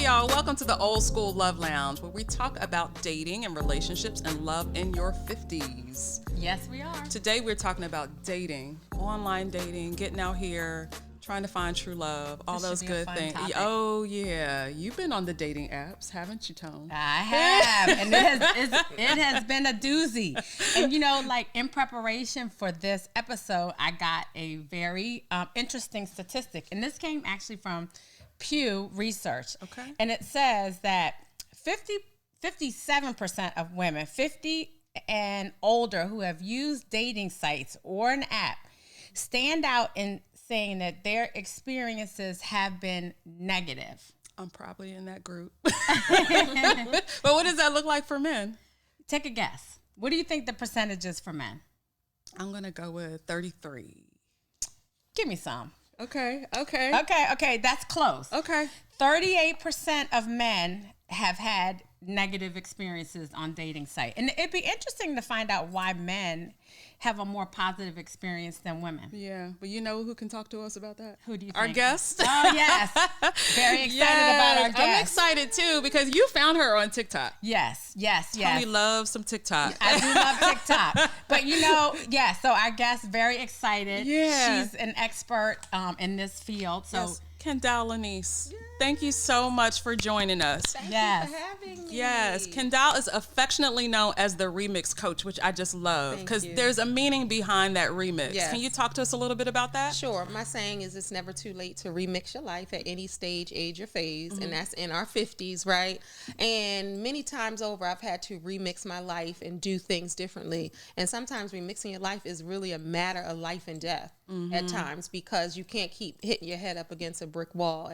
y'all. Welcome to the Old School Love Lounge, where we talk about dating and relationships and love in your 50s. Yes, we are. Today, we're talking about dating, online dating, getting out here, trying to find true love, all those good things. Topic. Oh, yeah. You've been on the dating apps, haven't you, Tone? I have. And it has been a doozy. And, you know, like in preparation for this episode, I got a very interesting statistic. And this came actually from Pew Research. Okay. And it says that 57% of women 50 and older who have used dating sites or an app stand out in saying that their experiences have been negative. I'm probably in that group. But what does that look like for men? Take a guess. What do you think the percentage is for men? I'm going to go with 33. Give me some. Okay. Okay, that's close. Okay. 38% of men have had negative experiences on dating site. And it'd be interesting to find out why men have a more positive experience than women. Yeah, but you know who can talk to us about that? Who do you think? Our guest. Oh, yes. Very excited about our guest. I'm excited too because you found her on TikTok. Yes. Tony loves some TikTok. I do love TikTok. But you know, yeah, so our guest, very excited. Yeah. She's an expert in this field. So Yes. Kendall Lenice. Thank you so much for joining us. Thank Yes. you for having me. Yes, Kendall is affectionately known as the remix coach, which I just love because there's a meaning behind that remix. Yes. Can you talk to us a little bit about that? Sure. My saying is it's never too late to remix your life at any stage, age, or phase. And that's in our 50s, right? And many times over, I've had to remix my life and do things differently. And sometimes remixing your life is really a matter of life and death at times because you can't keep hitting your head up against a brick wall.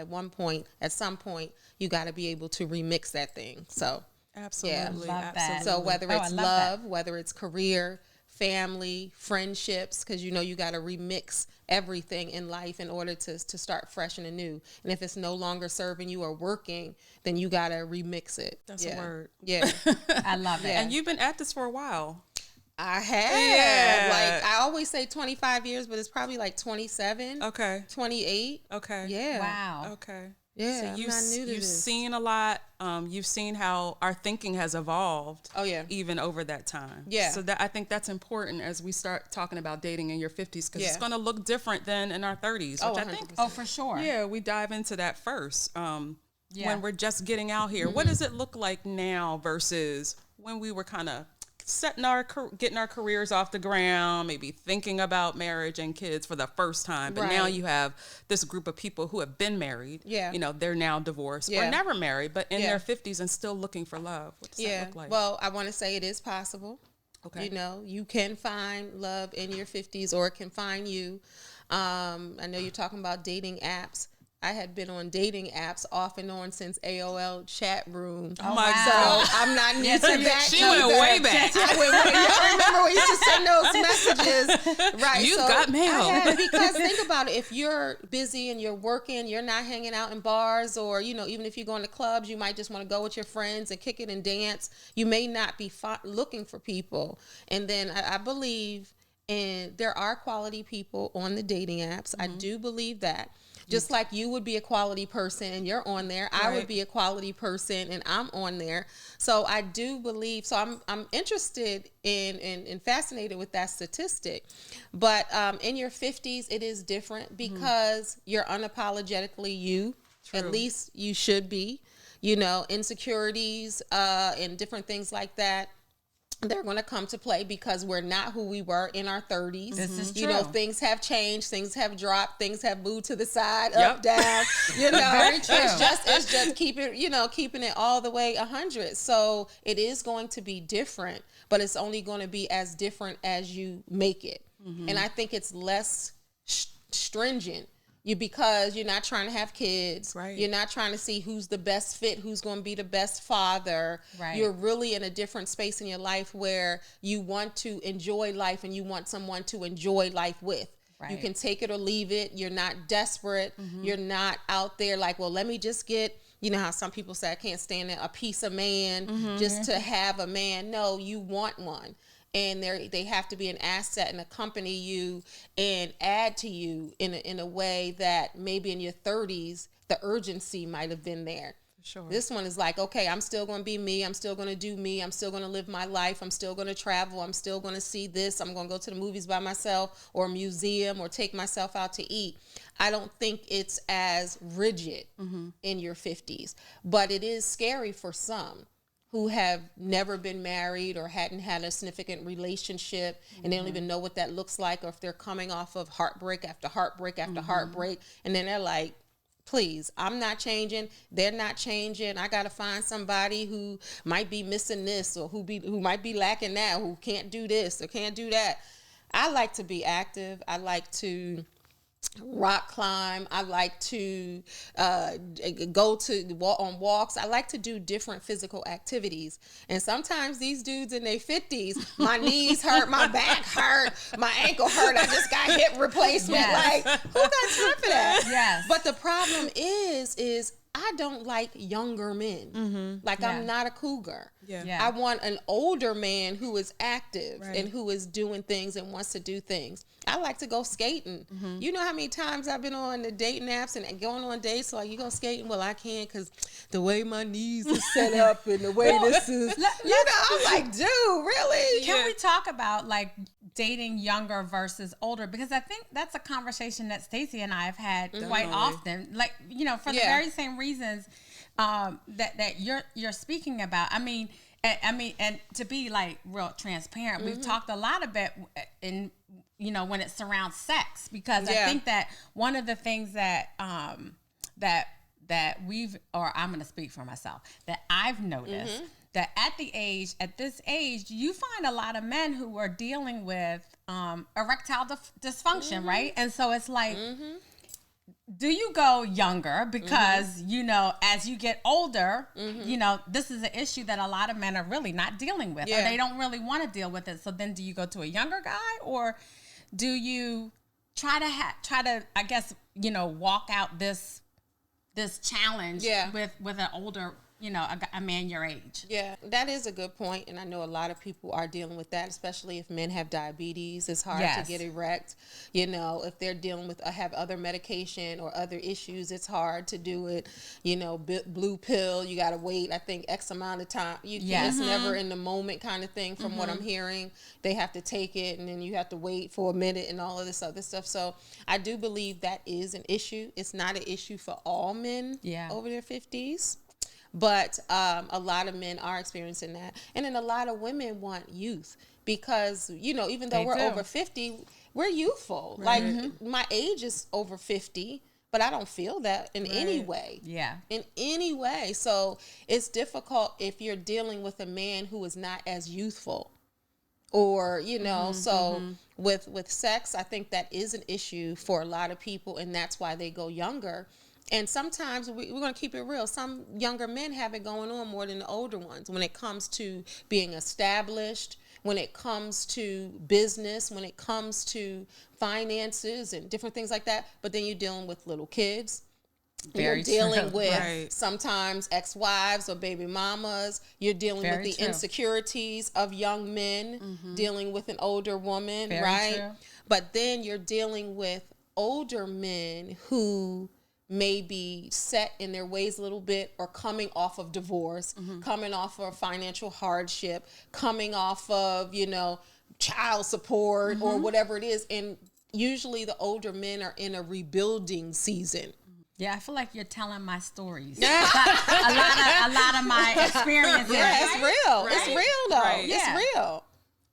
At some point, you got to be able to remix that thing. So, Absolutely. Love that. Absolutely. So whether it's I love love, whether it's career, family, friendships, because you know you got to remix everything in life in order to start fresh and anew. And if it's no longer serving you or working, then you got to remix it. That's a word. Yeah. I love it. And you've been at this for a while. I have. Yeah. Like I always say 25 years, but it's probably like 27, Okay. 28. Okay. Yeah. Wow. Okay. Yeah. So I'm not new to you've this. seen a lot. You've seen how our thinking has evolved. Oh, yeah. Even over that time. Yeah. So I think that's important as we start talking about dating in your 50s because it's Yeah. going to look different than in our 30s. Oh, Which I think. 100%. Oh, for sure. Yeah, we dive into that first. Yeah. When we're just getting out here, what does it look like now versus when we were kind of getting our careers off the ground, maybe thinking about marriage and kids for the first time. But now Right. you have this group of people who have been married. Yeah. You know, they're now divorced or Yeah. never married, but in Yeah. their 50s and still looking for love. What does that look like? Well, I want to say it is possible. Okay. You know, you can find love in your 50s or it can find you. I know you're talking about dating apps. I had been on dating apps off and on since AOL chat room. Oh my wow. God. So I'm not new to that. She went way back. I went way, y'all remember we used to send those messages, right? You got mail. Because think about it. If you're busy and you're working, you're not hanging out in bars or, you know, even if you're going to clubs, you might just want to go with your friends and kick it and dance. You may not be looking for people. And then I believe there are quality people on the dating apps. I do believe that. Just like you would be a quality person and you're on there, I would be a quality person and I'm on there. So I do believe, so I'm interested in and fascinated with that statistic. But in your 50s, it is different because you're unapologetically you. True. At least you should be. You know, insecurities and different things like that. They're going to come to play because we're not who we were in our 30s. This is You know, true. things have changed, things have dropped, things have moved to the side, up, down. You know, Very true. It's just keeping it all the way 100. So it is going to be different, but it's only going to be as different as you make it. And I think it's less stringent. Because you're not trying to have kids. Right. You're not trying to see who's the best fit, who's going to be the best father. Right. You're really in a different space in your life where you want to enjoy life and you want someone to enjoy life with. Right. You can take it or leave it. You're not desperate. You're not out there like, well, let me just get, you know how some people say, I can't stand a piece of man just to have a man. No, you want one. And they have to be an asset and accompany you and add to you in a way that maybe in your 30s, the urgency might have been there. Sure. This one is like, okay, I'm still going to be me. I'm still going to do me. I'm still going to live my life. I'm still going to travel. I'm still going to see this. I'm going to go to the movies by myself or a museum or take myself out to eat. I don't think it's as rigid in your 50s, but it is scary for some who have never been married or hadn't had a significant relationship, and they don't even know what that looks like, or if they're coming off of heartbreak after heartbreak after heartbreak, and then they're like, please, I'm not changing. They're not changing. I got to find somebody who might be missing this, or who might be lacking that, who can't do this or can't do that. I like to be active. I like to rock climb. I like to go to walk on walks. I like to do different physical activities. And sometimes these dudes in their 50s, my knees hurt, my back hurt, my ankle hurt. I just got hip replacement. Yes. Like, who got time for that? Yes. But the problem is I don't like younger men. Like, I'm not a cougar. Yeah. I want an older man who is active and who is doing things and wants to do things. I like to go skating. You know how many times I've been on the dating apps and going on dates, so like, you go skating? Well, I can't because the way my knees are set up and the way this is. I'm like, dude, really? Can we talk about like dating younger versus older? Because I think that's a conversation that Stacey and I have had quite often. Like, you know, for the very same reasons that you're speaking about. I mean, and to be like real transparent, we've talked a lot about in, you know, when it surrounds sex, because I think that one of the things that that we've, or I'm going to speak for myself, that I've noticed that at this age, you find a lot of men who are dealing with erectile dysfunction, right? And so it's like, do you go younger because, you know, as you get older, you know, this is an issue that a lot of men are really not dealing with, or they don't really want to deal with it. So then do you go to a younger guy, or do you try to, I guess, you know, walk out this challenge with an older, you know, a man your age? Yeah, that is a good point. And I know a lot of people are dealing with that, especially if men have diabetes. It's hard to get erect. You know, if they're dealing with, have other medication or other issues, it's hard to do it. You know, blue pill, you got to wait, I think, X amount of time. It's never in the moment kind of thing from what I'm hearing. They have to take it and then you have to wait for a minute and all of this other stuff. So I do believe that is an issue. It's not an issue for all men over their 50s. But a lot of men are experiencing that. And then a lot of women want youth because, you know, even though we're over 50, we're youthful. Right. Like, my age is over 50, but I don't feel that in any way. Yeah. In any way. So it's difficult if you're dealing with a man who is not as youthful. Or, you know, with sex, I think that is an issue for a lot of people, and that's why they go younger. And sometimes we're going to keep it real. Some younger men have it going on more than the older ones when it comes to being established, when it comes to business, when it comes to finances and different things like that. But then you're dealing with little kids. You're dealing with sometimes ex-wives or baby mamas. You're dealing with the insecurities of young men, dealing with an older woman, But then you're dealing with older men who may be set in their ways a little bit, or coming off of divorce, coming off of financial hardship, coming off of, you know, child support or whatever it is. And usually the older men are in a rebuilding season. Yeah, I feel like you're telling my stories. a lot of my experiences. Yeah, it's real. Right? It's real though. Right. It's real.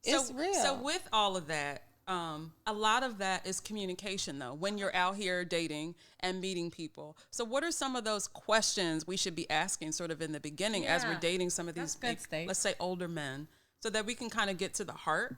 It's real. So with all of that, a lot of that is communication, though, when you're out here dating and meeting people. So what are some of those questions we should be asking sort of in the beginning as we're dating some of these, let's say, older men, so that we can kind of get to the heart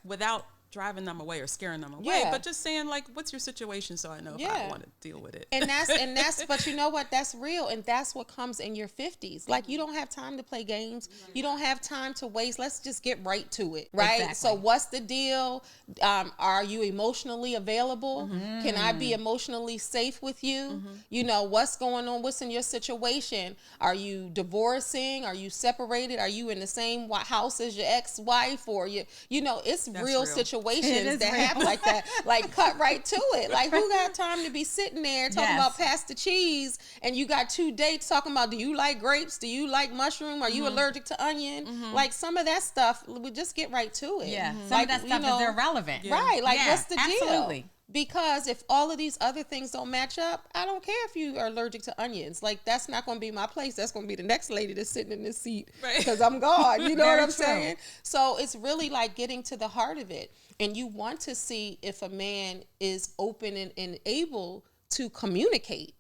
without driving them away or scaring them away, but just saying, like, what's your situation, so I know if I want to deal with it. And that's but you know what, that's real, and that's what comes in your 50s. Like, you don't have time to play games. You don't have time to waste. Let's just get right to it, right? Exactly. So what's the deal? Are you emotionally available? Can I be emotionally safe with you? You know, what's going on? What's in your situation? Are you divorcing? Are you separated? Are you in the same house as your ex-wife? Or you know, it's real situations situations that happen like that. Like, cut right to it. Like, who got time to be sitting there talking about pass the cheese, and you got 2 dates talking about, do you like grapes? Do you like mushroom? Are you allergic to onion? Like, some of that stuff, we just get right to it. Yeah, some like, of that stuff is irrelevant. Right, like, what's the deal? Absolutely. Because if all of these other things don't match up, I don't care if you are allergic to onions. Like, that's not going to be my place. That's going to be the next lady that's sitting in this seat because I'm gone. You know what I'm saying? So it's really like getting to the heart of it. And you want to see if a man is open and able to communicate.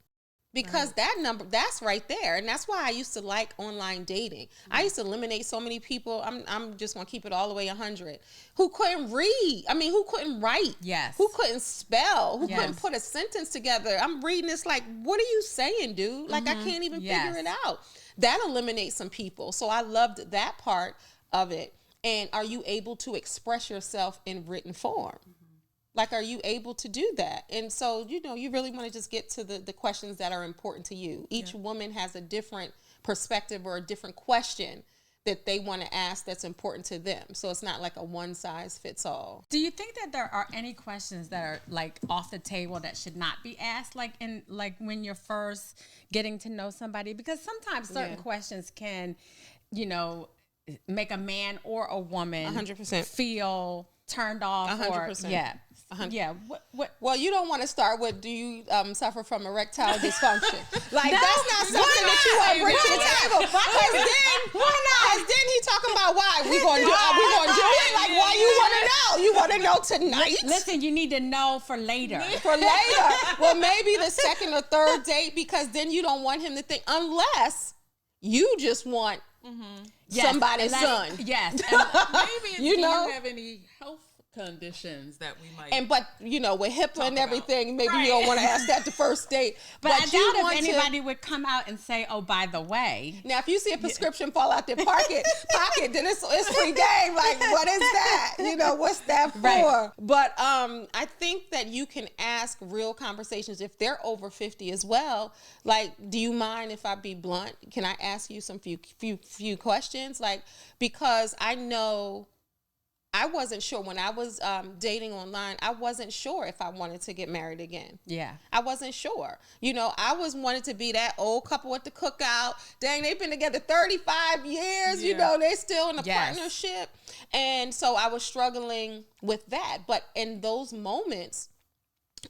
Because that's right there. And that's why I used to like online dating. I used to eliminate so many people. I'm just going to keep it all the way 100. Who couldn't read. I mean, who couldn't write. Yes. Who couldn't spell. Who couldn't put a sentence together. I'm reading this like, what are you saying, dude? Like, I can't even figure it out. That eliminates some people. So I loved that part of it. And are you able to express yourself in written form? Like, are you able to do that? And so, you know, you really want to just get to the questions that are important to you. Each woman has a different perspective or a different question that they want to ask that's important to them. So it's not like a one size fits all. Do you think that there are any questions that are like off the table that should not be asked, like when you're first getting to know somebody? Because sometimes certain questions can, you know, make a man or a woman 100% feel turned off 100%. Yeah. What? Well, you don't want to start with, do you suffer from erectile dysfunction? Like, that's not something that you want to bring to the table. Because then he talking about why we going to do it. Like, why you want to know? You want to know tonight? Listen, you need to know for later. Well, maybe the second or third date, because then you don't want him to think, unless you just want somebody's son. Yes. Maybe you know, do you have any health conditions that we might, but you know, with HIPAA and everything, maybe you don't want to ask that the first date. But I doubt if anybody would come out and say, "Oh, by the way." Now, if you see a prescription fall out their pocket, then it's free game. Like, what is that? You know, what's that for? Right. But I think that you can ask real conversations if they're over 50 as well. Like, do you mind if I be blunt? Can I ask you some few questions? Like, because I know. I wasn't sure when I was dating online. I wasn't sure if I wanted to get married again. Yeah, I wasn't sure. You know, I wanted to be that old couple at the cookout. Dang, they've been together 35 years. You know, they're still in a partnership, and so I was struggling with that. But in those moments,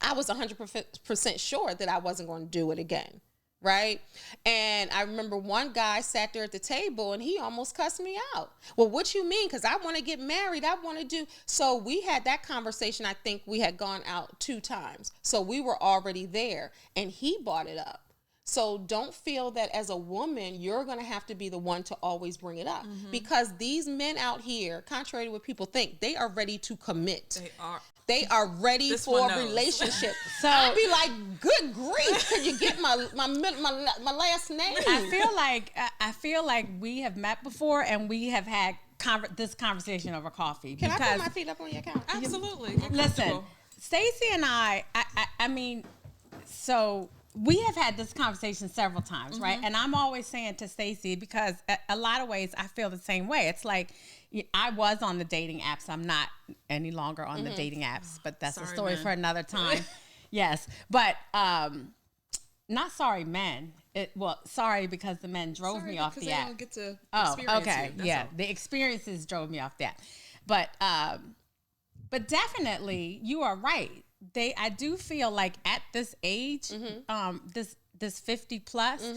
I was 100% sure that I wasn't going to do it again. Right. And I remember one guy sat there at the table and he almost cussed me out. Well, what you mean? Because I want to get married. I want to do. So we had that conversation. I think we had gone out 2 times. So we were already there and he brought it up. So don't feel that as a woman, you're going to have to be the one to always bring it up. Because these men out here, contrary to what people think, they are ready to commit. They are ready for a relationship. So I'd be like, good grief, could you get my last name? I feel like we have met before and we have had this conversation over coffee. Can I put my feet up on your couch? Absolutely. Listen, Stacey and I mean, so we have had this conversation several times, right? And I'm always saying to Stacey, because a lot of ways I feel the same way. It's like, I was on the dating apps. I'm not any longer on the dating apps, but that's a story for another time. Yes. But not sorry, men. Sorry because the men drove me off the app. Don't get to okay. Yeah. All. The experiences drove me off the app. But definitely you are right. I do feel like at this age, this 50 plus,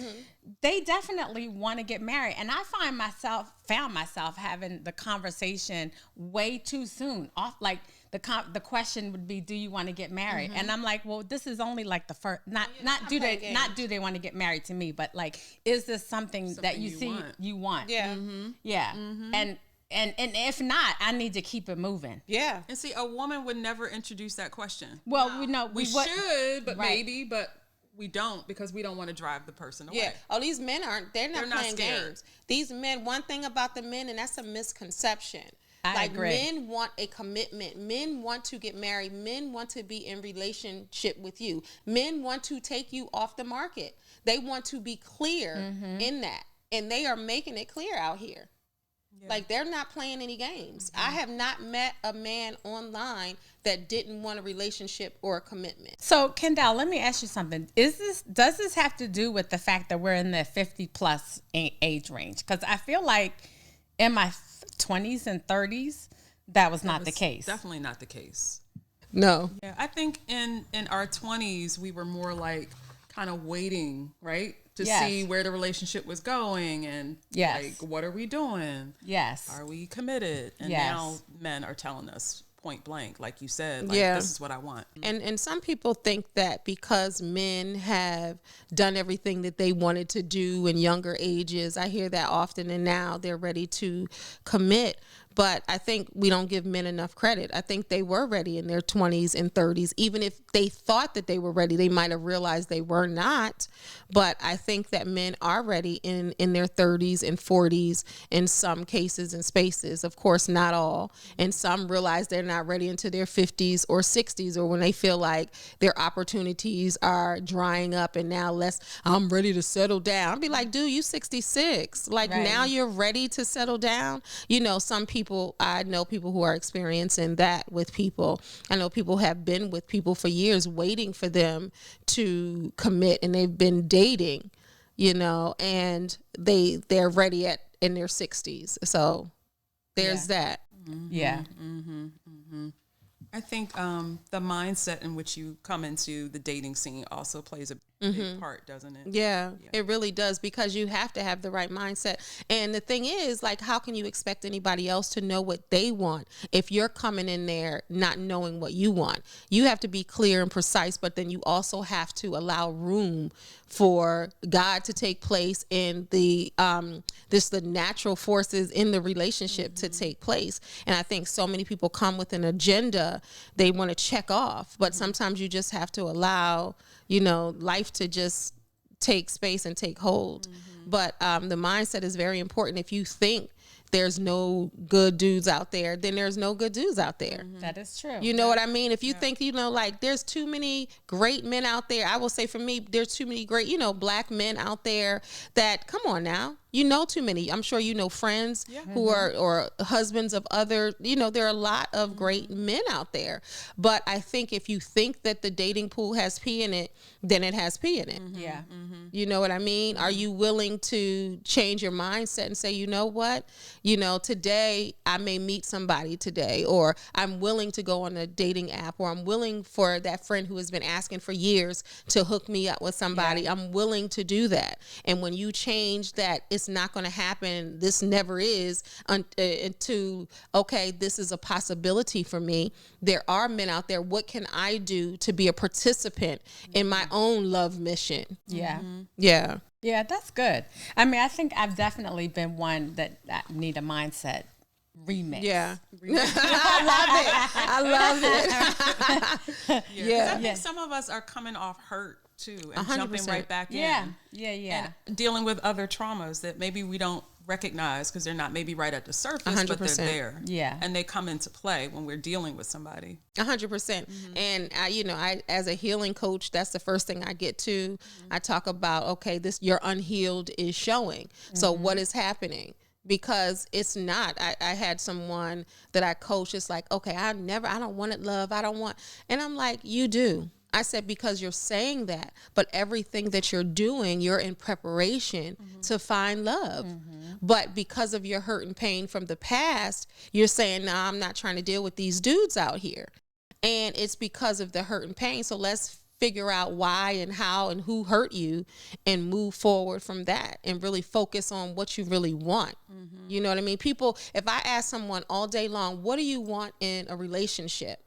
they definitely want to get married. And I found myself having the conversation way too soon. Like the question would be, do you want to get married? And I'm like, well, this is only like the first, not do they want to get married to me, but like, is this something that you want? Yeah. Yeah. And if not, I need to keep it moving. Yeah. And see, a woman would never introduce that question. Well, we know we should, but maybe, but we don't, because we don't want to drive the person away. Yeah. Oh, these men they're not playing games. These men, one thing about the men, and that's a misconception. I agree. Men want a commitment. Men want to get married. Men want to be in relationship with you. Men want to take you off the market. They want to be clear in that. And they are making it clear out here. Like, they're not playing any games. I have not met a man online that didn't want a relationship or a commitment. So, Kendall, let me ask you something. Does this have to do with the fact that we're in the 50 plus age range? Because I feel like in my 20s and 30s, that was not the case. Definitely not the case. No. Yeah, I think in our 20s, we were more like kind of waiting, right? To see where the relationship was going and like, what are we doing? Yes. Are we committed? And now men are telling us point blank, like you said, like, this is what I want. And some people think that because men have done everything that they wanted to do in younger ages, I hear that often, and now they're ready to commit. But I think we don't give men enough credit. I think they were ready in their 20s and 30s. Even if they thought that they were ready, they might have realized they were not. But I think that men are ready in their 30s and 40s in some cases and spaces. Of course, not all. And some realize they're not ready into their 50s or 60s, or when they feel like their opportunities are drying up and now I'm ready to settle down. I'd be like, dude, you 66. Like, now you're ready to settle down. You know, some people, I know people who are experiencing that with people. I know people have been with people for years waiting for them to commit, and they've been dating, you know, and they're ready in their 60s. So there's that. Yeah. I think the mindset in which you come into the dating scene also plays a big part, doesn't it? Yeah, it really does, because you have to have the right mindset. And the thing is, like, how can you expect anybody else to know what they want if you're coming in there not knowing what you want? You have to be clear and precise, but then you also have to allow room for God to take place in the natural forces in the relationship to take place. And I think so many people come with an agenda they want to check off, but sometimes you just have to allow, you know, life to just take space and take hold. But the mindset is very important. If you think there's no good dudes out there, then there's no good dudes out there. That is true. You know what I mean? If you think, you know, like, there's too many great men out there, I will say for me, there's too many great, you know, black men out there that, come on now, you know, too many. I'm sure you know friends who are, or husbands of other, you know, there are a lot of great men out there. But I think if you think that the dating pool has pee in it, then it has pee in it. Yeah. You know what I mean? Are you willing to change your mindset and say, you know what? You know, today I may meet somebody today, or I'm willing to go on a dating app, or I'm willing for that friend who has been asking for years to hook me up with somebody. I'm willing to do that. And when you change that, it's not going to happen, this never is, to, okay, this is a possibility for me. There are men out there. What can I do to be a participant in my own love mission? Yeah. Yeah. Yeah, that's good. I mean, I think I've definitely been one that need a mindset remix. Yeah. I love it. Yeah. I think some of us are coming off hurt too, and 100%. jumping right back Yeah. in. Yeah. And dealing with other traumas that maybe we don't recognize because they're not maybe right at the surface, but 100%. they're there. Yeah. And they come into play when we're dealing with somebody. 100%. And I, as a healing coach, that's the first thing I get to. I talk about, okay, your unhealed is showing. So what is happening? Because it's not, I had someone that I coached. It's like, okay, I don't want it, love. I don't want, and I'm like, you do. I said, because you're saying that, but everything that you're doing, you're in preparation to find love. But because of your hurt and pain from the past, you're saying, no, I'm not trying to deal with these dudes out here. And it's because of the hurt and pain. So let's figure out why and how and who hurt you and move forward from that and really focus on what you really want. You know what I mean? People, if I ask someone all day long, what do you want in a relationship?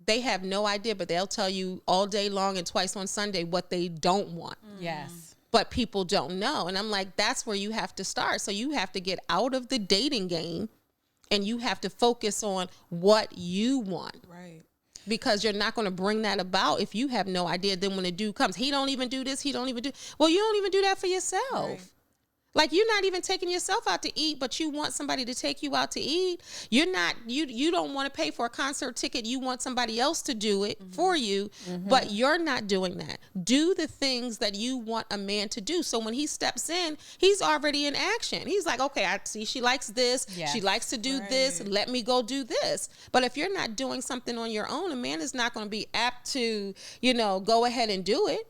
They have no idea, but they'll tell you all day long and twice on Sunday what they don't want. Yes. But people don't know. And I'm like, that's where you have to start. So you have to get out of the dating game and you have to focus on what you want. Right. Because you're not going to bring that about if you have no idea. Then when a dude comes, he don't even do this, he don't even do. Well, you don't even do that for yourself. Right. Like, you're not even taking yourself out to eat, but you want somebody to take you out to eat. You don't want to pay for a concert ticket. You want somebody else to do it for you, but you're not doing that. Do the things that you want a man to do. So when he steps in, he's already in action. He's like, okay, I see she likes this. Yes. She likes to do this. Let me go do this. But if you're not doing something on your own, a man is not going to be apt to, go ahead and do it.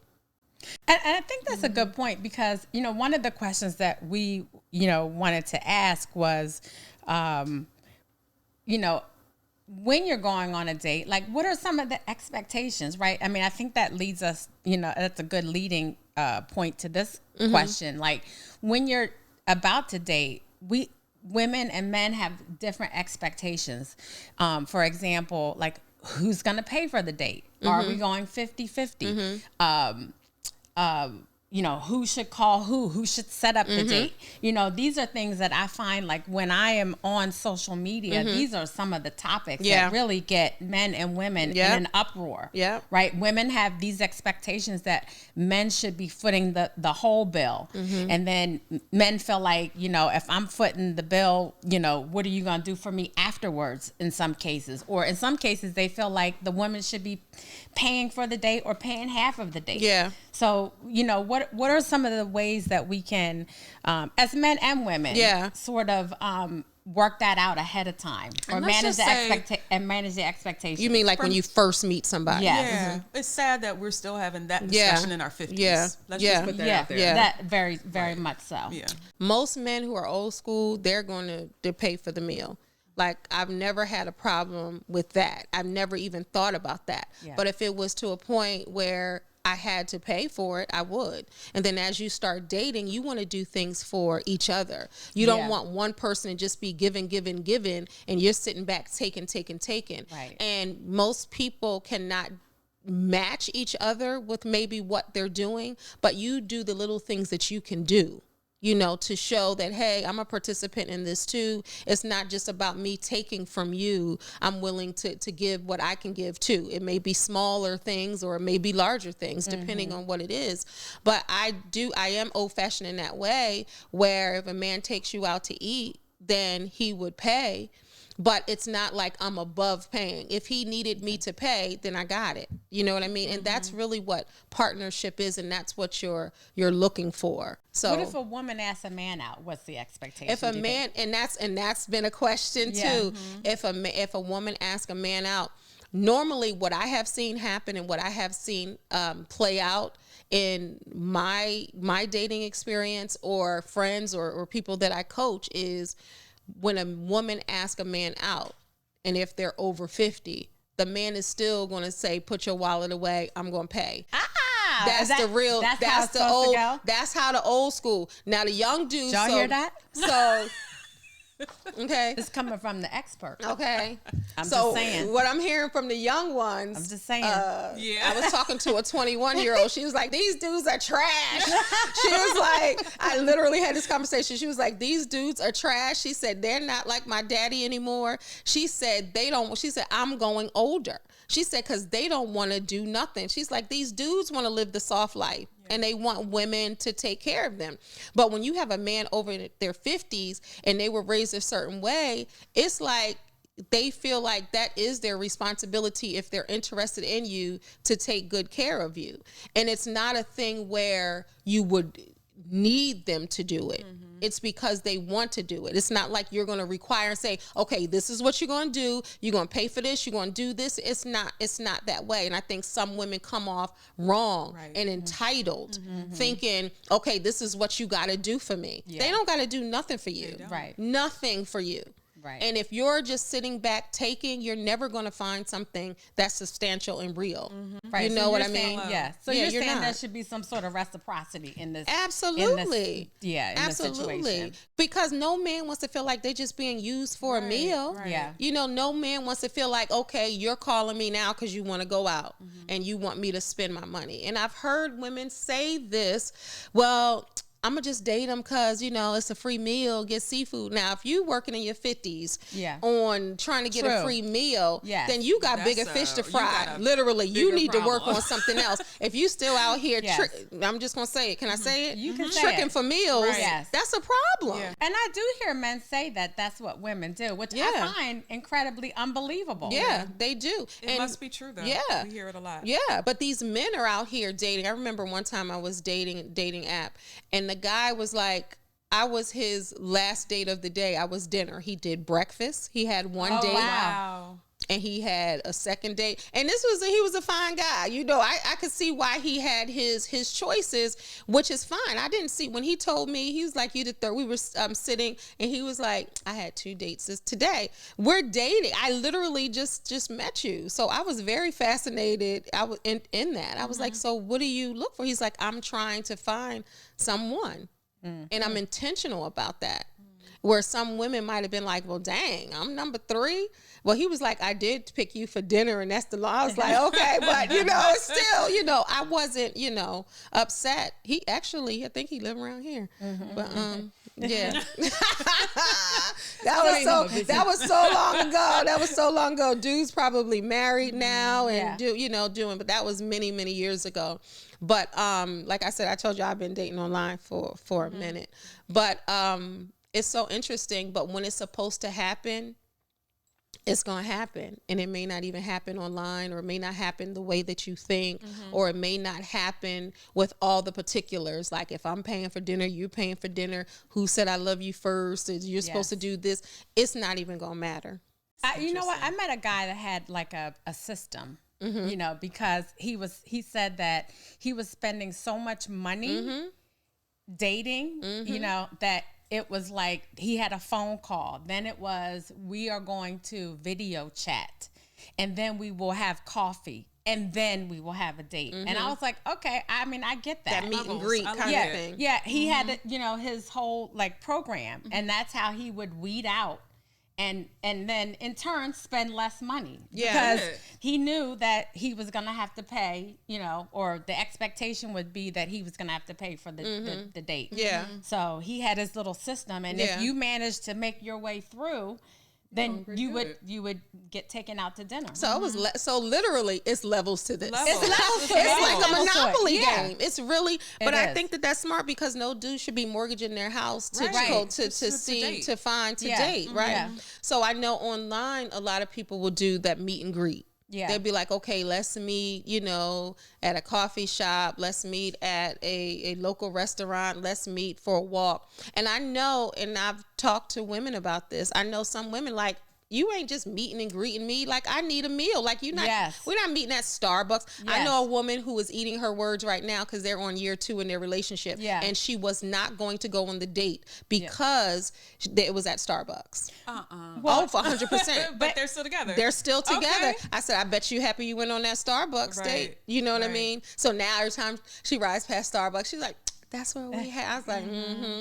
And I think that's a good point, because, one of the questions that we, wanted to ask was, when you're going on a date, like, what are some of the expectations, right? I mean, I think that leads us, that's a good leading point to this question. Like, when you're about to date, women and men have different expectations. For example, like, who's going to pay for the date? Are we going 50-50? Who should call who should set up the date. These are things that I find, like, when I am on social media, these are some of the topics that really get men and women in an uproar. Right? Women have these expectations that men should be footing the whole bill. And then men feel like, if I'm footing the bill, what are you going to do for me afterwards in some cases? Or in some cases, they feel like the woman should be paying for the date or paying half of the date. Yeah. So, what are some of the ways that we can, as men and women, sort of work that out ahead of time, or manage the expectations? You mean like when you first meet somebody? Yes. Yeah. It's sad that we're still having that discussion in our 50s. Let's just put that out there. That very, very much so. Yeah. Most men who are old school, they're going to pay for the meal. Like, I've never had a problem with that. I've never even thought about that. Yeah. But if it was to a point where I had to pay for it, I would. And then as you start dating, you want to do things for each other. You don't want one person to just be giving, and you're sitting back taking. Right. And most people cannot match each other with maybe what they're doing, but you do the little things that you can do, to show that, hey, I'm a participant in this too. It's not just about me taking from you. I'm willing to give what I can give too. It may be smaller things or it may be larger things, depending on what it is. But I am old fashioned in that way, where if a man takes you out to eat, then he would pay. But it's not like I'm above paying. If he needed me to pay, then I got it. You know what I mean? And that's really what partnership is, and that's what you're looking for. So, what if a woman asks a man out? What's the expectation? If a man, and that's been a question too. If a woman asks a man out, normally what I have seen happen and what I have seen play out in my dating experience, or friends or people that I coach, is when a woman asks a man out, and if they're over 50, the man is still going to say, put your wallet away, I'm going to pay. That's how the old school. Now the young dudes. Y'all hear that? So okay, it's coming from the expert. Okay, I'm just saying. What I'm hearing from the young ones. I'm just saying. I was talking to a 21-year-old. She was like, "These dudes are trash." She was like, I literally had this conversation. She was like, "These dudes are trash." She said, "They're not like my daddy anymore." She said, She said, "I'm going older." She said, because they don't want to do nothing. She's like, these dudes want to live the soft life, and they want women to take care of them. But when you have a man over their 50s and they were raised a certain way, it's like they feel like that is their responsibility, if they're interested in you, to take good care of you. And it's not a thing where you would need them to do it. It's because they want to do it. It's not like you're going to require and say, okay, this is what you're going to do. You're going to pay for this. You're going to do this. It's not that way. And I think some women come off wrong and entitled, thinking, okay, this is what you got to do for me. They don't got to do nothing for you. Nothing for you. Right. And if you're just sitting back taking, you're never going to find something that's substantial and real. Right. You know what I mean? Yeah. So you're saying there should be some sort of reciprocity in this. Absolutely. In this situation. Because no man wants to feel like they're just being used for a meal. Right. Yeah. No man wants to feel like, okay, you're calling me now because you want to go out and you want me to spend my money. And I've heard women say this, well, I'm gonna just date him because it's a free meal, get seafood. Now, if you working in your 50s on trying to get a free meal, then you got bigger fish to fry. Literally, you need to work on something else. If you still out here, I'm just gonna say it. Can I say it? You can say tricking it. for meals. Right. That's a problem. Yeah. And I do hear men say that that's what women do, which I find incredibly unbelievable. Yeah, they do. It must be true though. Yeah, we hear it a lot. Yeah, but these men are out here dating. I remember one time I was dating app, and the guy was like, I was his last date of the day. I was dinner. He did breakfast. He had one date. Wow. And he had a second date, and he was a fine guy. I could see why he had his choices, which is fine. I didn't see when he told me, he was like, you the third. We were sitting, and he was like, I had 2 dates today. We're dating. I literally just met you, so I was very fascinated. I was in that. I was like, so what do you look for? He's like, I'm trying to find someone, and I'm intentional about that. Where some women might have been like, well, dang, I'm number 3. Well, he was like, I did pick you for dinner, and that's the law. I was like, okay, but it's still, I wasn't, upset. He actually, I think he lived around here, but yeah, that was so long ago. That was so long ago. Dude's probably married now and doing, but that was many, many years ago. But like I said, I told you I've been dating online for a minute, but it's so interesting. But when it's supposed to happen, it's going to happen, and it may not even happen online, or it may not happen the way that you think, or it may not happen with all the particulars. Like if I'm paying for dinner, you're paying for dinner, who said I love you first, you're supposed to do this. It's not even going to matter. You know what? I met a guy that had like a system, because he said that he was spending so much money dating, that it was like he had a phone call. Then it was, we are going to video chat, and then we will have coffee, and then we will have a date. And I was like, okay, I mean, I get that. That meet and greet kind of thing. Yeah, he had, his whole like program, and that's how he would weed out and then in turn spend less money, because he knew that he was going to have to pay, or the expectation would be that he was going to have to pay for the date. Yeah. So he had his little system, and if you managed to make your way through, then you would get taken out to dinner. So it was so literally it's levels to this. It's levels to it's like a Monopoly game. It's really, but I think that's smart, because no dude should be mortgaging their house to go to date, right? Yeah. So I know online a lot of people will do that meet and greet. Yeah. They'll be like, okay, let's meet, at a coffee shop. Let's meet at a local restaurant. Let's meet for a walk. And I know, and I've talked to women about this, I know some women like, you ain't just meeting and greeting me. Like, I need a meal. Like, we're not meeting at Starbucks. Yes. I know a woman who is eating her words right now because they're on year 2 in their relationship. Yeah. And she was not going to go on the date because it was at Starbucks. Well, for 100%. But they're still together. They're still together. Okay. I said, I bet you happy you went on that Starbucks date. You know what I mean? So now every time she rides past Starbucks, she's like, that's what we had. I was like,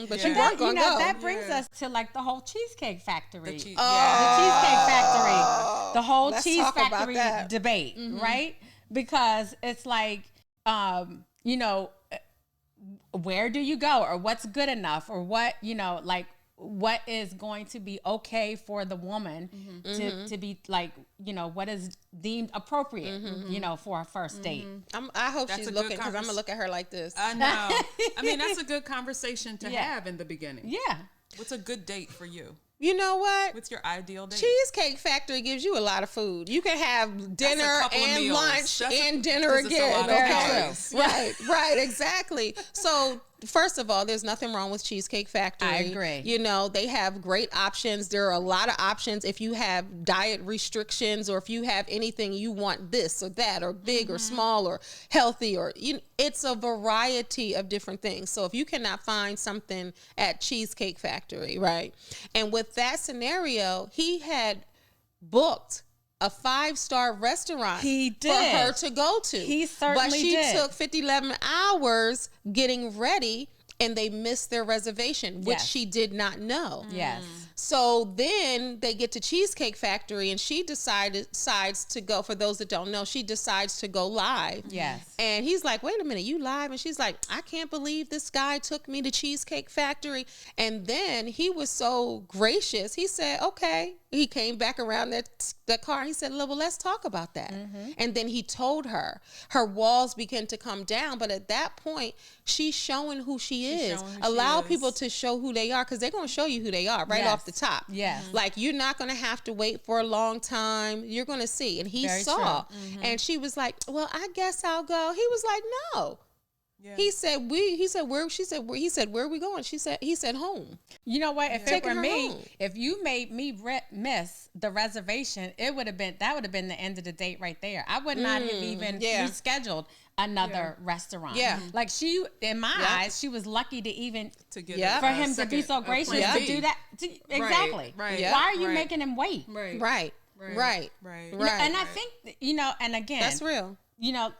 but you weren't gonna go. That brings us to like the whole Cheesecake Factory. The Cheesecake Factory. The whole Cheese Factory debate, right? Because it's like, where do you go, or what's good enough, or what, what is going to be okay for the woman to be like, what is deemed appropriate, for a first date. I hope she's looking, because I'm going to look at her like this. I know. I mean, that's a good conversation to have in the beginning. Yeah. What's a good date for you? You know what? What's your ideal date? Cheesecake Factory gives you a lot of food. You can have dinner and lunch and dinner again. Right, exactly. So first of all, there's nothing wrong with Cheesecake Factory. I agree. They have great options. There are a lot of options if you have diet restrictions, or if you have anything you want this or that, or big or small or healthy, or it's a variety of different things. So if you cannot find something at Cheesecake Factory, right? And with that scenario, he had booked a 5-star restaurant for her to go to. He certainly did. But she took 11 hours getting ready, and they missed their reservation, which she did not know. Yes. So then they get to Cheesecake Factory, and she decides to go. For those that don't know, she decides to go live. Yes. And he's like, wait a minute, you live? And she's like, I can't believe this guy took me to Cheesecake Factory. And then he was so gracious. He said, okay. He came back around the car. He said, well, let's talk about that. And then he told her. Her walls began to come down. But at that point, she's showing who she is. Allow people to show who they are, because they're going to show you who they are right off the top. Yes. Like, you're not going to have to wait for a long time. You're going to see. And he saw. And she was like, well, I guess I'll go. He was like, no. Yeah. He said, where? She said, where? He said, where are we going? He said, home. You know what? If it were me, if you made me miss the reservation, that would have been the end of the date right there. I would not have even rescheduled another restaurant. Yeah. Like, she, in my eyes, she was lucky to even get for him to be so gracious to do that. Exactly. Right. Why are you making him wait? Right. And I think, and again, that's real.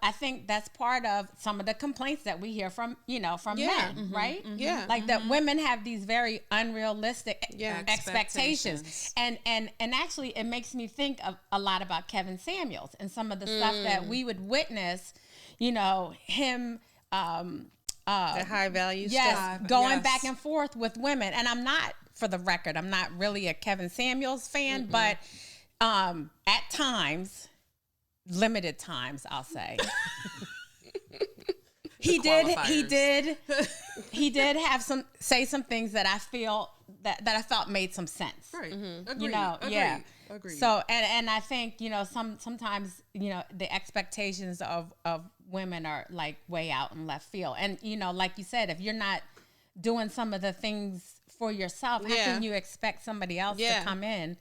I think that's part of some of the complaints that we hear from men, right? Yeah. Like that women have these very unrealistic expectations. And actually it makes me think of a lot about Kevin Samuels and some of the stuff that we would witness, him the high value stuff. Going back and forth with women. And I'm not, for the record, I'm not really a Kevin Samuels fan, but at times, limited times, I'll say. he did have say some things that I feel that I felt made some sense. Right. Agreed. Agreed. So and I think, sometimes, the expectations of women are like way out in left field. And, like you said, if you're not doing some of the things for yourself, how can you expect somebody else to come in?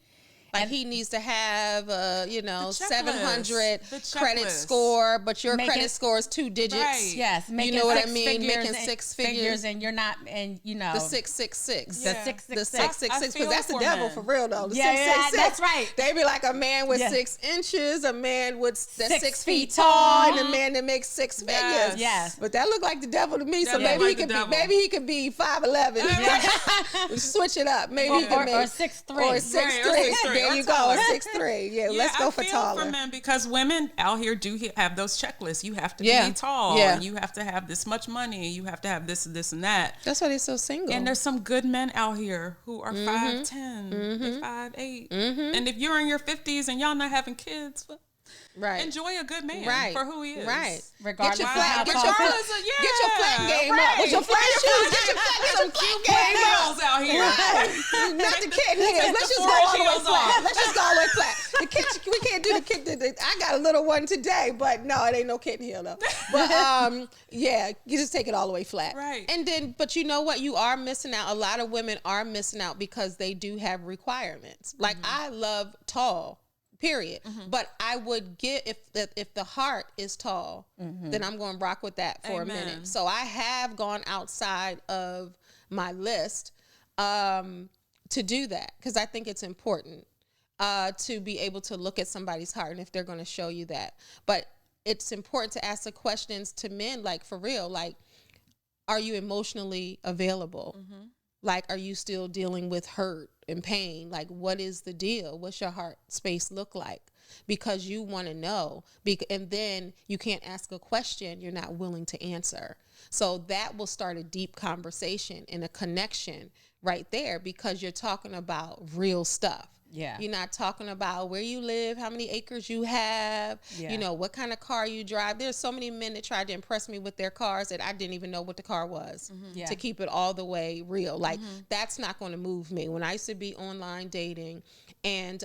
Like, he needs to have 700 credit score, but your credit score is 2 digits. Right. Yes. You know what I mean? Making 6 figures. And you're not, and the 666. The 666. The 666, because that's the devil for real, though. The 666. That's right. They be like a man with 6 inches, a man with 6 feet tall, and a man that makes 6 figures. Yes. But that look like the devil to me. So maybe he could be 5'11". Switch it up. Maybe he can make or 6'3". Or 6'3". There you go, a 6'3". Yeah, let's go for taller. For men, because women out here do have those checklists. You have to be tall, and you have to have this much money, you have to have this, and that. That's why they're so single. And there's some good men out here who are 5'10", they're 5'8", and if you're in your 50s and y'all not having kids, enjoy a good man for who he is. Right. Regardless get your of flat game up. With your flat shoes. Get some cute game up out here. Right. Not the kitten heels. Let's just go all the way flat. Let's just go all the way flat. The kitten, we can't do the kitten. I got a little one today, but no, it ain't no kitten heel though. But you just take it all the way flat. Right. And then, but you know what? You are missing out. A lot of women are missing out because they do have requirements. Like, I love tall. Period. But I would get, if the heart is tall, then I'm going to rock with that for a minute. So I have gone outside of my list to do that, because I think it's important to be able to look at somebody's heart, and if they're going to show you that. But it's important to ask the questions to men, like, for real, like, are you emotionally available? Like, are you still dealing with hurt and pain? Like, what is the deal? What's your heart space look like? Because you want to know. And then you can't ask a question you're not willing to answer. So that will start a deep conversation and a connection right there, because you're talking about real stuff. Yeah. You're not talking about where you live, how many acres you have, what kind of car you drive. There's so many men that tried to impress me with their cars that I didn't even know what the car was, to keep it all the way real. Like, that's not going to move me. When I used to be online dating and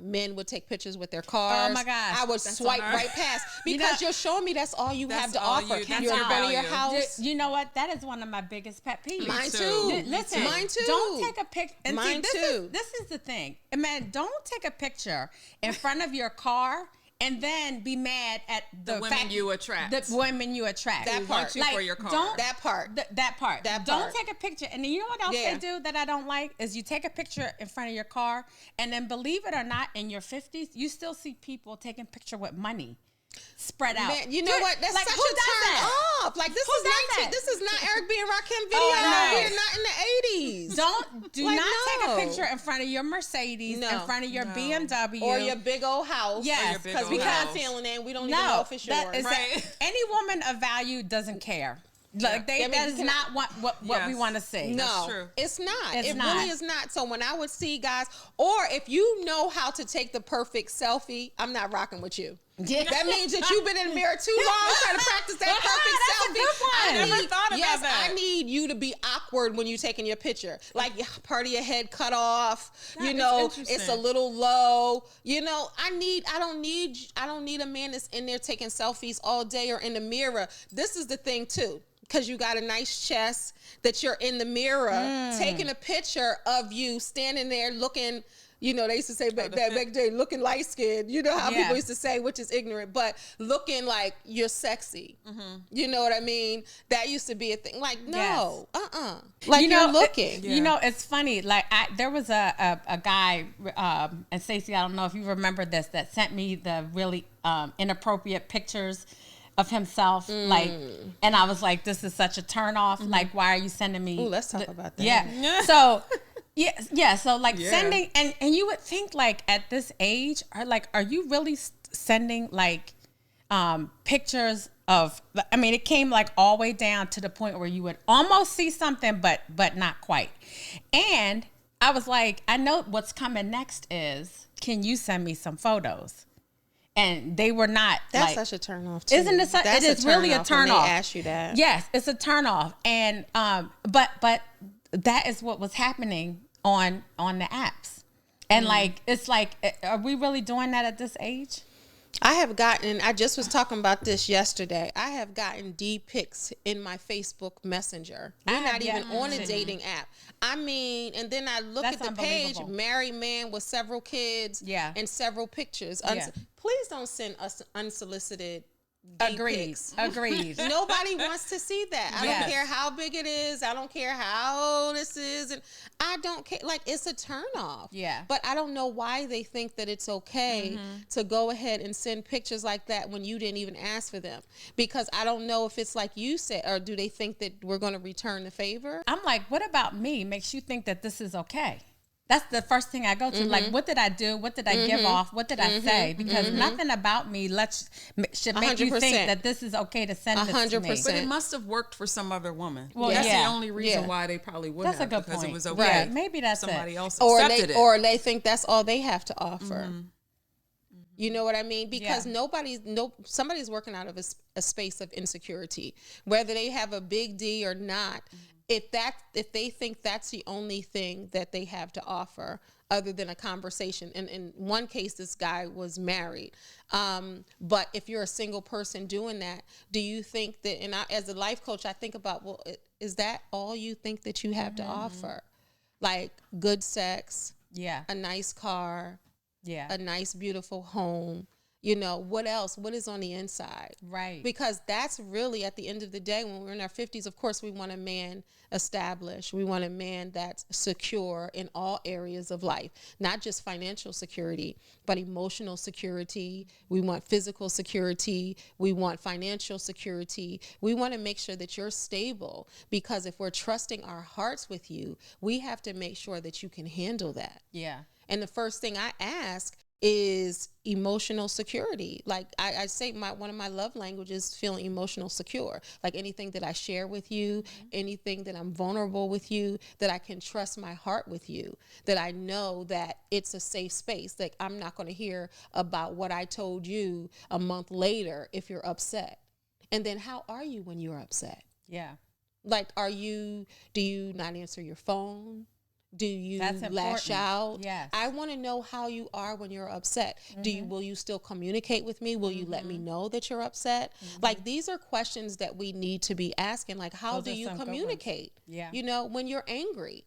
men would take pictures with their cars, oh my gosh, I would swipe right past, because you're showing me that's all you have to offer. You're in front of your house. You know what? That is one of my biggest pet peeves. Mine too. Listen, mine too. Don't take a picture. Mine too. This is the thing. Man, don't take a picture in front of your car and then be mad at the women you attract. The women you attract. That part. Like, for your car. That part. Don't take a picture. And then you know what else they do that I don't like is you take a picture in front of your car, and then, believe it or not, in your 50s, you still see people taking picture with money spread out. Man, you know what? That's like, such who a does turn that? off. Like this Who is does 19. that? This is not Eric B. and Rakim video. no. We're not in the 80s. Do Like, not take no. a picture in front of your Mercedes, No. in front of your BMW, Or your big old house. Yes, big Because old we house. can't feeling it. We don't even know if it's yours. that is Right. any woman of value doesn't care. Like I mean, that you is cannot- not what we Yes. want to see. No, true. it's not. It's it not. really is not. So when I would see guys, or if you know how to take the perfect selfie, I'm not rocking with you. Yeah. That means that you've been in the mirror too long trying to practice that perfect That's a selfie. good one. I never need- thought about yes, that. I need you to be awkward when you're taking your picture. Like part of your head cut off. That you is know, interesting. it's a little low. You know, I don't need a man that's in there taking selfies all day or in the mirror. This is the thing too. Because you got a nice chest, that you're in the mirror taking a picture of you standing there looking, you know, they used to say back then, looking light skinned. You know how Yeah. people used to say, which is ignorant, but looking like you're sexy. You know what I mean? That used to be a thing. Like, no, Like, you're looking. You know, it's funny. Like there was a guy, and Stacey, I don't know if you remember this, that sent me the really inappropriate pictures of himself, like, and I was like, this is such a turn off. Like, why are you sending me? Ooh, let's talk about that. Yeah. So, yeah. So, like, Yeah. sending, and you would think, like, at this age, are you really sending like pictures of? I mean, it came like all the way down to the point where you would almost see something, but not quite. And I was like, I know what's coming next is, can you send me some photos? And they were not. That's like, such a turn off too. Isn't it? It is really a turn off. They ask you that. Yes, it's a turn off, and but that is what was happening on the apps, and like it's like, are we really doing that at this age? I just was talking about this yesterday. I have gotten D-pics in my Facebook Messenger. We're not even on a dating app. I mean, and then I look That's at the page, unbelievable. married man with several kids, Yeah. and several pictures. Yeah. Please don't send us unsolicited Agreed. D-pics. Agreed. Nobody wants to see that. I Yes. don't care how big it is. I don't care how old this is. And I don't care. Like, it's a turn off. Yeah. But I don't know why they think that it's okay to go ahead and send pictures like that when you didn't even ask for them. Because I don't know if it's like you said, or do they think that we're going to return the favor? I'm like, what about me makes you think that this is okay? That's the first thing I go to. Like, what did I do? What did I give off? What did I say? Because nothing about me should make you 100%. think that this is okay to send this to me. 100%. But it must have worked for some other woman. Well, That's yeah. the only reason Yeah. why they probably would That's a have, good because point. it was Right. okay. Maybe that's somebody it. else Or accepted they, it. or they think that's all they have to offer. You know what I mean? Because Yeah. somebody's working out of a space of insecurity, whether they have a big D or not. If they think that's the only thing that they have to offer, other than a conversation. And in one case, this guy was married. But if you're a single person doing that, do you think that, and as a life coach, I think about, well, is that all you think that you have to offer? Like good sex, Yeah. a nice car, Yeah. a nice, beautiful home. You know, what else? What is on the inside? Right. Because that's really, at the end of the day, when we're in our 50s, of course, we want a man established. We want a man that's secure in all areas of life, not just financial security, but emotional security. We want physical security. We want financial security. We want to make sure that you're stable, because if we're trusting our hearts with you, we have to make sure that you can handle that. Yeah. And the first thing I ask is emotional security. Like I say, one of my love languages is feeling emotional secure. Like anything that I share with you, anything that I'm vulnerable with you, that I can trust my heart with you, that I know that it's a safe space. Like I'm not going to hear about what I told you a month later if you're upset. And then how are you when you're upset? Yeah. Like, do you not answer your phone? Do you That's lash important. out? Yes. I want to know how you are when you're upset. Will you still communicate with me? Will you let me know that you're upset? Like, these are questions that we need to be asking. Like, how Those do are you some good ones. communicate? Yeah. You know, when you're angry,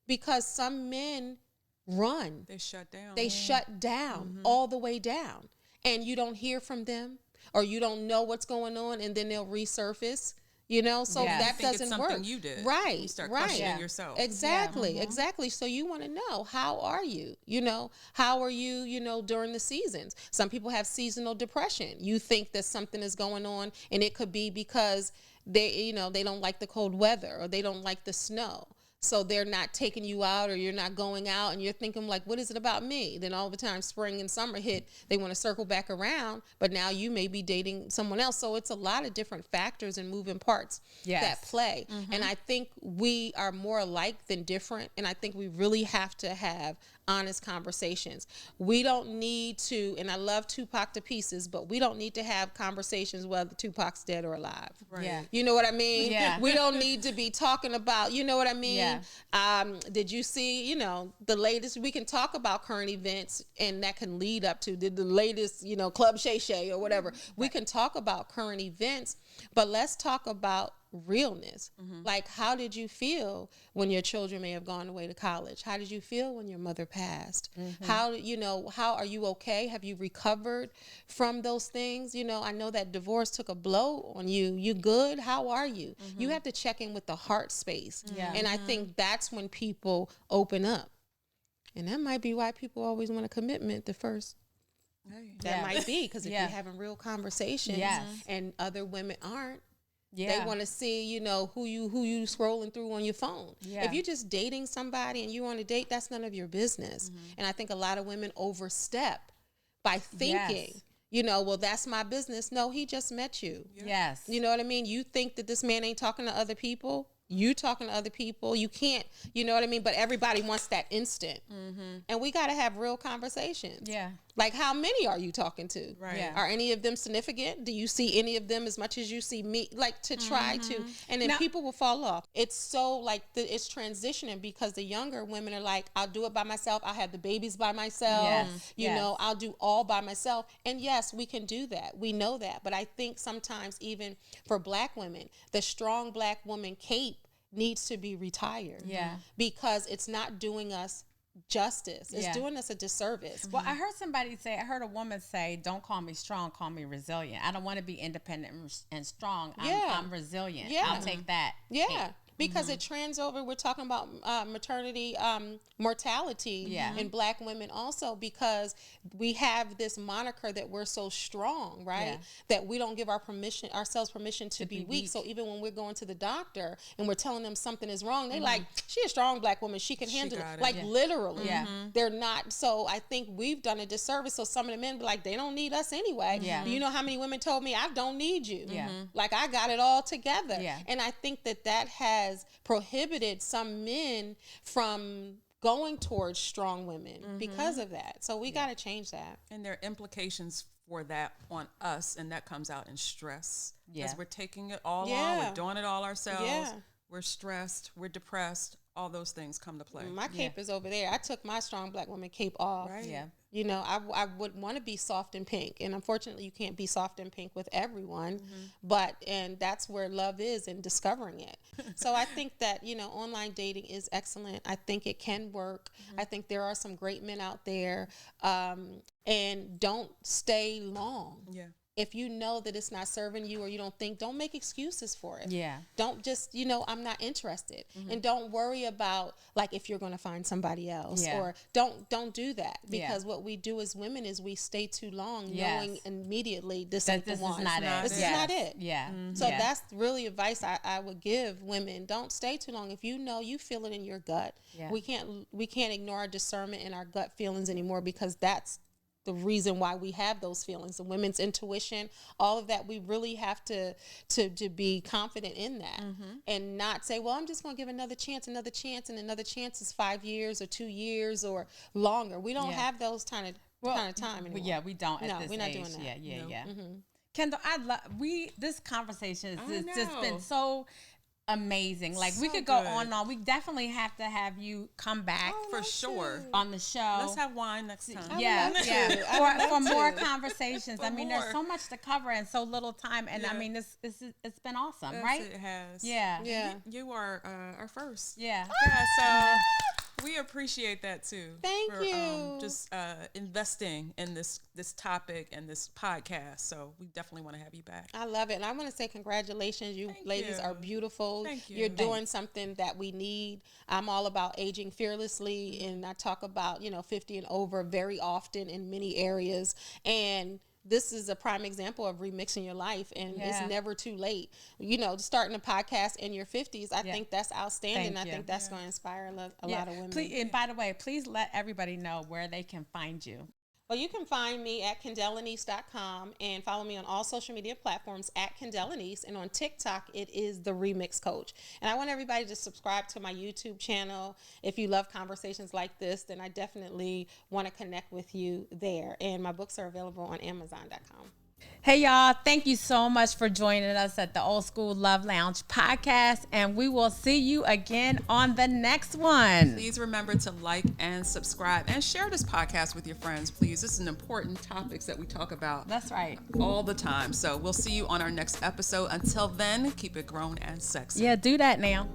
because some men run. They shut down. They shut down all the way down, and you don't hear from them, or you don't know what's going on, and then they'll resurface. You know, so Yeah. that You think it's doesn't something work. you did. Right. You start right. questioning yourself. Exactly. Exactly. So you want to know, how are you? You know, how are you, during the seasons? Some people have seasonal depression. You think that something is going on, and it could be because they don't like the cold weather, or they don't like the snow. So they're not taking you out, or you're not going out, and you're thinking like, what is it about me? Then all the time spring and summer hit, they want to circle back around, but now you may be dating someone else. So it's a lot of different factors and moving parts that play. And I think we are more alike than different. And I think we really have to have honest conversations. We don't need to, and I love Tupac to pieces, but we don't need to have conversations whether Tupac's dead or alive. Right. Yeah. You know what I mean? Yeah. We don't need to be talking about, you know what I mean? Yeah. Did you see, the latest? We can talk about current events, and that can lead up to the latest, Club Shay Shay or whatever. We can talk about current events, but let's talk about realness. Like, how did you feel when your children may have gone away to college? How did you feel when your mother passed? How are you okay? Have you recovered from those things? I know that divorce took a blow on you. You good? How are you? You have to check in with the heart space. And I think that's when people open up. And that might be why people always want a commitment the first. That might be because if you're having real conversations and other women aren't, they want to see, who you scrolling through on your phone. If you're just dating somebody and you're on a date, that's none of your business. And I think a lot of women overstep by thinking, well, that's my business. No, he just met you. Yes. You know what I mean? You think that this man ain't talking to other people? You talking to other people, you can't, you know what I mean? But everybody wants that instant. And we got to have real conversations. Yeah. Like, how many are you talking to? Right. Yeah. Are any of them significant? Do you see any of them as much as you see me? Like, to try to, and then people will fall off. It's so like, it's transitioning because the younger women are like, I'll do it by myself. I'll have the babies by myself. I'll do all by myself. And yes, we can do that. We know that. But I think sometimes even for Black women, the strong Black woman cape needs to be retired. Because it's not doing us justice. It's doing us a disservice. Well, I heard a woman say, don't call me strong, call me resilient. I don't want to be independent and strong. I'm resilient. I'll take that. Because it trends over. We're talking about maternity mortality in Black women also, because we have this moniker that we're so strong, right? That we don't give ourselves permission to be weak. So even when we're going to the doctor and we're telling them something is wrong, they like, she a strong Black woman. She can handle it. Like literally. They're not. So I think we've done a disservice. So some of the men be like, they don't need us anyway. Do you know how many women told me, I don't need you? Like, I got it all together. And I think that has prohibited some men from going towards strong women because of that. So we got to change that. And there are implications for that on us, and that comes out in stress. Because we're taking it all on, we're doing it all ourselves. We're stressed, we're depressed. All those things come to play. My cape is over there. I took my strong Black woman cape off. Right. I would want to be soft and pink, and unfortunately you can't be soft and pink with everyone, and that's where love is, in discovering it. So I think that, online dating is excellent. I think it can work. I think there are some great men out there, and don't stay long. If you know that it's not serving you, or you don't make excuses for it. Don't just, I'm not interested. And don't worry about, like, if you're going to find somebody else, or don't do that, because what we do as women is we stay too long knowing immediately this ain't the one. This is not it. So that's really advice I would give women. Don't stay too long. If you feel it in your gut. We can't ignore our discernment and our gut feelings anymore, because that's the reason why we have those feelings. The women's intuition, all of that, we really have to be confident in that, and not say, well, I'm just going to give another chance, and another chance is 5 years or 2 years or longer. We don't have those kind of time anymore. We don't. No, at this we're not age. doing that. Yeah. Kendall, this conversation has just been so amazing. Like, we could go on and on. We definitely have to have you come back for sure on the show. Let's have wine next time. For more conversations. There's so much to cover in so little time, and it's been awesome. Yes, right? It has. You are our first. So we appreciate that too. Thank you. Just investing in this topic and this podcast. So we definitely want to have you back. I love it. And I want to say congratulations. You ladies are beautiful. Thank you. You're doing something that we need. I'm all about aging fearlessly, and I talk about, 50 and over very often in many areas. And this is a prime example of remixing your life, and Yeah. it's never too late. You know, starting a podcast in your 50s, I think that's outstanding. Thank I you. think that's going to inspire a lot of women. Please, and by the way, please let everybody know where they can find you. Well, you can find me at KendallLenice.com and follow me on all social media platforms at Kendall Lenice, and on TikTok it is The Remix Coach. And I want everybody to subscribe to my YouTube channel. If you love conversations like this, then I definitely want to connect with you there. And my books are available on Amazon.com. Hey, y'all. Thank you so much for joining us at the Old School Love Lounge podcast. And we will see you again on the next one. Please remember to like and subscribe and share this podcast with your friends, please. This is an important topics that we talk about. That's right. All the time. So we'll see you on our next episode. Until then, keep it grown and sexy. Yeah, do that now.